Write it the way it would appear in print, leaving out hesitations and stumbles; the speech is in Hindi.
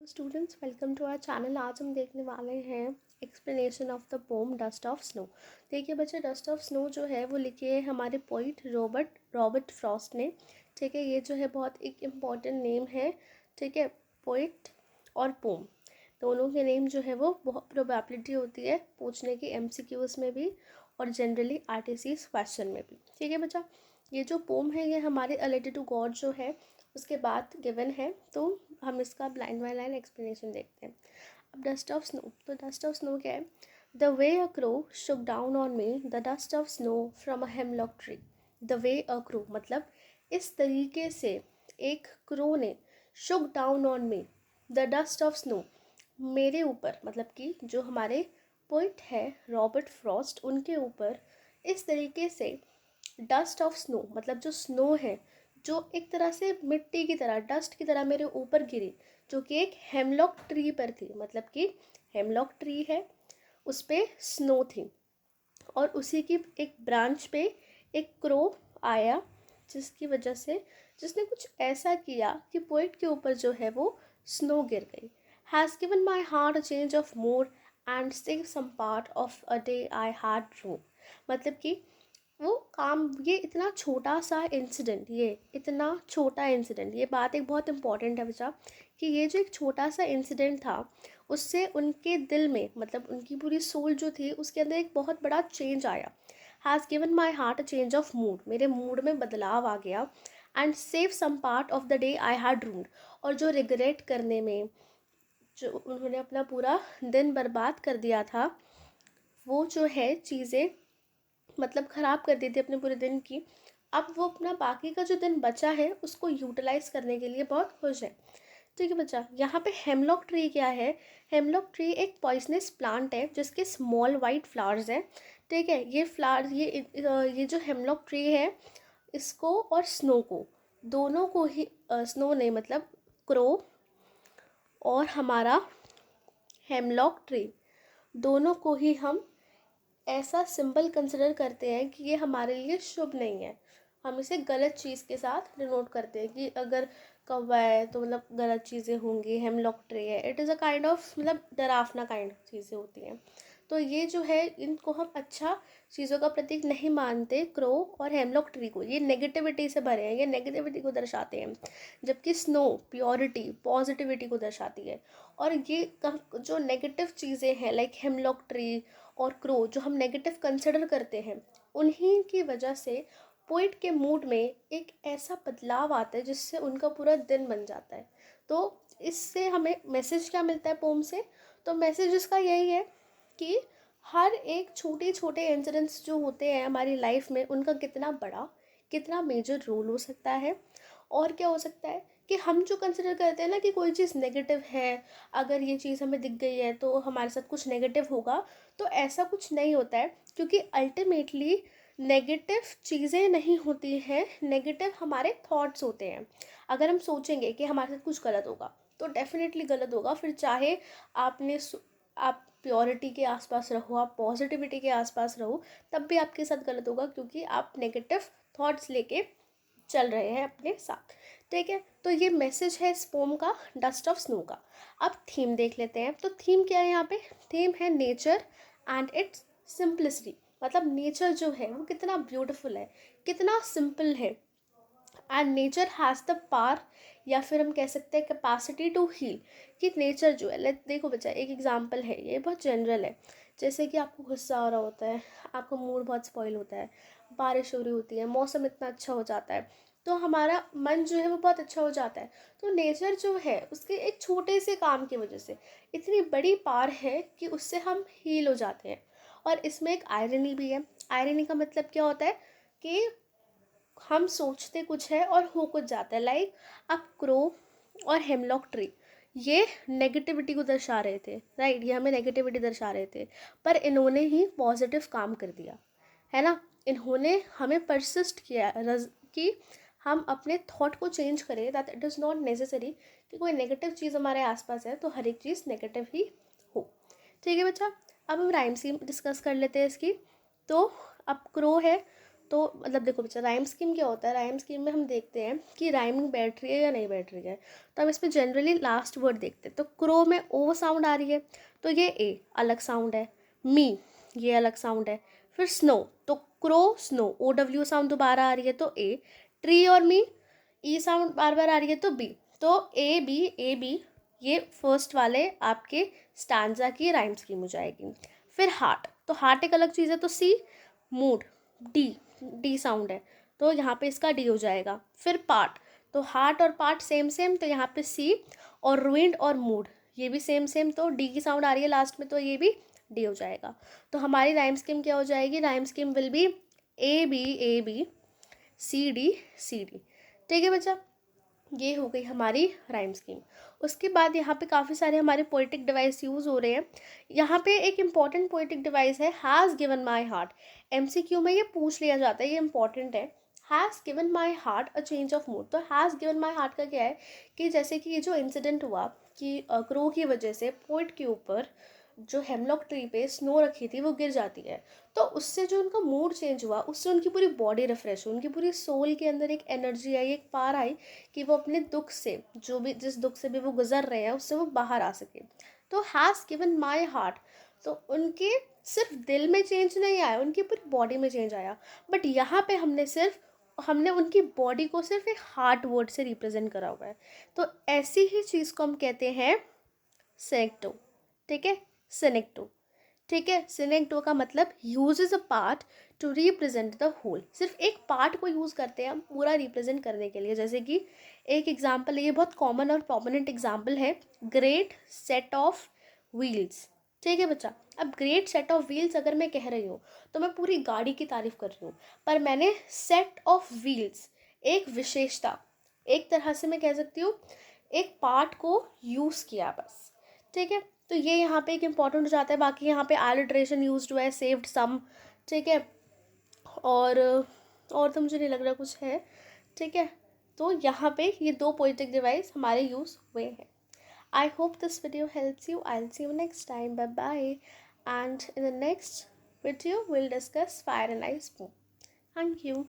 Students, welcome to our channel. आज हम देखने वाले हैं explanation of the poem dust of snow. देखिए बच्चे, डस्ट ऑफ स्नो जो है वो लिखी है हमारे पोइट रॉबर्ट फ्रॉस्ट ने। ठीक है, ये जो है बहुत एक इम्पॉर्टेंट नेम है। ठीक है, पोइट और पोम दोनों के नेम जो है वो बहुत प्रोबेबिलिटी होती है पूछने की एमसीक्यूज में भी और जनरली आरटीसी क्वेश्चन में भी। ठीक है बच्चा, ये जो पोम है ये हमारे अ लेटर टू गॉड जो है उसके बाद गिवन है, तो हम इसका ब्लाइंड बाय लाइन एक्सप्लेनेशन देखते हैं। अब डस्ट ऑफ स्नो, तो डस्ट ऑफ स्नो क्या है? The way a crow Shuk down on me the dust of snow from a hemlock tree. The way a crow मतलब इस तरीके से एक क्रो ने शुक down on me the dust of snow, मेरे ऊपर मतलब कि जो हमारे पोइट है रॉबर्ट फ्रॉस्ट उनके ऊपर इस तरीके से डस्ट ऑफ स्नो मतलब जो स्नो है जो एक तरह से मिट्टी की तरह डस्ट की तरह मेरे ऊपर गिरी, जो कि एक हेमलॉक ट्री पर थी। मतलब कि हेमलॉक ट्री है, उस पे स्नो थी और उसी की एक ब्रांच पे एक क्रो आया, जिसकी वजह से जिसने कुछ ऐसा किया कि पोइट के ऊपर जो है वो स्नो गिर गई। Has given my heart a change of mood and save some part of a day I had dream. मतलब कि वो काम, ये इतना छोटा सा इंसिडेंट, ये इतना छोटा इंसिडेंट, ये बात एक बहुत इंपॉर्टेंट है बच्चा, कि ये जो एक छोटा सा इंसिडेंट था उससे उनके दिल में मतलब उनकी पूरी सोल जो थी उसके अंदर एक बहुत बड़ा चेंज आया। Has given my heart a change of mood, मेरे मूड में बदलाव आ गया। And save some part of the day I had rued, और जो रिग्रेट करने में जो उन्होंने अपना पूरा दिन बर्बाद कर दिया था, वो जो है चीज़ें मतलब ख़राब कर दी थी अपने पूरे दिन की, अब वो अपना बाकी का जो दिन बचा है उसको यूटिलाइज करने के लिए बहुत खुश है। ठीक है बच्चा, यहाँ पे हेमलॉक ट्री क्या है? हेमलॉक ट्री एक पॉइजनस प्लांट है जिसके स्मॉल वाइट फ्लावर्स हैं। ठीक है, ये फ्लावर ये जो हेमलॉक ट्री है इसको और स्नो को, दोनों को ही स्नो ने मतलब क्रो और हमारा हेमलॉक ट्री, दोनों को ही हम ऐसा सिंबल कंसिडर करते हैं कि ये हमारे लिए शुभ नहीं है। हम इसे गलत चीज़ के साथ डिनोट करते हैं कि अगर कौवा है तो मतलब गलत चीज़ें होंगी, हेमलॉक ट्री है, it is a kind of मतलब डरावना काइंड चीज़ें होती हैं। तो ये जो है इनको हम अच्छा चीज़ों का प्रतीक नहीं मानते, क्रो और हेमलॉक ट्री को। ये नेगेटिविटी से भरे हैं, ये नेगेटिविटी को दर्शाते हैं, जबकि स्नो प्योरिटी पॉजिटिविटी को दर्शाती है। और ये जो नेगेटिव चीज़ें हैं लाइक हेमलॉक ट्री और क्रो जो हम नेगेटिव कंसिडर करते हैं, उन्हीं की वजह से पोइट के मूड में एक ऐसा बदलाव आता है जिससे उनका पूरा दिन बन जाता है। तो इससे हमें मैसेज क्या मिलता है पोम से? तो मैसेज इसका यही है कि हर एक छोटे छोटे इंसिडेंट्स जो होते हैं हमारी लाइफ में उनका कितना बड़ा कितना मेजर रोल हो सकता है। और क्या हो सकता है कि हम जो कंसिडर करते हैं ना कि कोई चीज़ नेगेटिव है, अगर ये चीज़ हमें दिख गई है तो हमारे साथ कुछ नेगेटिव होगा, तो ऐसा कुछ नहीं होता है। क्योंकि अल्टीमेटली नेगेटिव चीज़ें नहीं होती हैं, नेगेटिव हमारे थॉट्स होते हैं। अगर हम सोचेंगे कि हमारे साथ कुछ गलत होगा तो डेफिनेटली गलत होगा, फिर चाहे आप प्योरिटी के आसपास रहो, आप पॉजिटिविटी के आसपास रहो, तब भी आपके साथ गलत होगा क्योंकि आप नेगेटिव थॉट्स लेके चल रहे हैं अपने साथ। ठीक है, तो ये मैसेज है इस पोम का, डस्ट ऑफ स्नो का। अब थीम देख लेते हैं। तो थीम क्या है यहाँ पे? थीम है नेचर एंड इट्स सिंपलिसिटी। मतलब नेचर जो है वो कितना ब्यूटीफुल है, कितना सिंपल है। And nature has the power, या फिर हम कह सकते हैं कैपेसिटी टू हील। कि नेचर जो है, लेट देखो बच्चा, एक एग्जांपल है, ये बहुत जनरल है। जैसे कि आपको गुस्सा हो रहा होता है, आपका मूड बहुत स्पॉइल होता है, बारिश हो रही होती है, मौसम इतना अच्छा हो जाता है, तो हमारा मन जो है वो बहुत अच्छा हो जाता है। तो नेचर जो है उसके एक छोटे से काम की वजह से इतनी बड़ी पावर है कि उससे हम हील हो जाते हैं। और इसमें एक आयरनी भी है। आयरनी का मतलब क्या होता है कि हम सोचते कुछ है और हो कुछ जाता है। लाइक अब क्रो और हेमलॉक ट्री ये नेगेटिविटी को दर्शा रहे थे, राइट, ये हमें नेगेटिविटी दर्शा रहे थे, पर इन्होंने ही पॉजिटिव काम कर दिया, है ना। इन्होंने हमें परसिस्ट किया कि हम अपने थॉट को चेंज करें, that it is not necessary कि कोई नेगेटिव चीज़ हमारे आसपास है तो हर एक चीज़ नेगेटिव ही हो। ठीक है बच्चा, अब हम राइम्स ही डिस्कस कर लेते हैं इसकी। तो अब क्रो है, तो मतलब देखो बच्चा, राइम स्कीम क्या होता है, राइम स्कीम में हम देखते हैं कि राइमिंग बैठ रही है या नहीं बैठ रही है। तो हम इसमें जनरली लास्ट वर्ड देखते हैं। तो क्रो में ओ साउंड आ रही है, तो ये ए अलग साउंड है। मी, ये अलग साउंड है। फिर स्नो, तो crow snow, O W sound दोबारा आ रही है तो ए। ट्री और मी, ई साउंड बार बार आ रही है तो बी। तो ए बी ये फर्स्ट वाले आपके स्टैंजा की राइम स्कीम हो जाएगी। फिर हार्ट, तो हार्ट एक अलग चीज़ है तो सी। मूड, डी, डी साउंड है तो यहाँ पे इसका डी हो जाएगा। फिर पार्ट, तो हार्ट और पार्ट सेम सेम, तो यहाँ पे सी। और रूइंड और मूड ये भी सेम सेम, तो डी की साउंड आ रही है लास्ट में तो ये भी डी हो जाएगा। तो हमारी राइम स्कीम क्या हो जाएगी, rhyme scheme will be A B C D C D. ठीक है बच्चा, ये हो गई हमारी राइम स्कीम। उसके बाद यहाँ पे काफ़ी सारे हमारे पोएटिक डिवाइस यूज़ हो रहे हैं। यहाँ पे एक इम्पॉर्टेंट पोएटिक डिवाइस है has given my heart. MCQ में ये पूछ लिया जाता है, ये इंपॉर्टेंट है। Has given my heart a change of mood. तो हैज़ गिवन माई हार्ट का क्या है कि जैसे कि ये जो इंसिडेंट हुआ कि क्रो की वजह से पोइट के ऊपर जो हेमलॉक ट्री पे स्नो रखी थी वो गिर जाती है, तो उससे जो उनका मूड चेंज हुआ, उससे उनकी पूरी बॉडी रिफ्रेश हुई, उनकी पूरी सोल के अंदर एक एनर्जी आई, एक पावर आई कि वो अपने दुख से, जो भी जिस दुख से भी वो गुजर रहे हैं उससे वो बाहर आ सके। तो हैज़ गिवन माई हार्ट, तो उनके सिर्फ दिल में चेंज नहीं आया, उनकी पूरी बॉडी में चेंज आया। बट यहाँ पे हमने उनकी बॉडी को सिर्फ एक हार्ट वर्ड से रिप्रेजेंट करा हुआ है। तो ऐसी ही चीज़ को हम कहते हैं सेनेक्टो। ठीक है, सेनेक्टो। ठीक है, सिनेक्टो का मतलब uses a part to represent the whole. सिर्फ एक पार्ट को यूज़ करते हैं हम पूरा रिप्रेजेंट करने के लिए। जैसे कि एक एग्जांपल है, ये बहुत कॉमन और प्रोमिनेंट एग्जांपल है, ग्रेट सेट ऑफ व्हील्स। ठीक है बच्चा, अब ग्रेट सेट ऑफ व्हील्स अगर मैं कह रही हूँ तो मैं पूरी गाड़ी की तारीफ कर रही हूँ, पर मैंने सेट ऑफ व्हील्स, एक विशेषता, एक तरह से मैं कह सकती हूँ एक पार्ट को यूज़ किया बस। ठीक है, तो ये यहाँ पे एक इम्पॉर्टेंट हो जाता है। बाकी यहाँ पे एलिट्रेशन यूज्ड हुआ है, सेव्ड सम। ठीक है, और तो मुझे नहीं लग रहा कुछ है। ठीक है, तो यहाँ पे ये दो पोएटिक डिवाइस हमारे यूज़ हुए हैं। I hope this video helps you. I will see you next time, bye bye. And in the next video will discuss fire and ice poem. Thank you.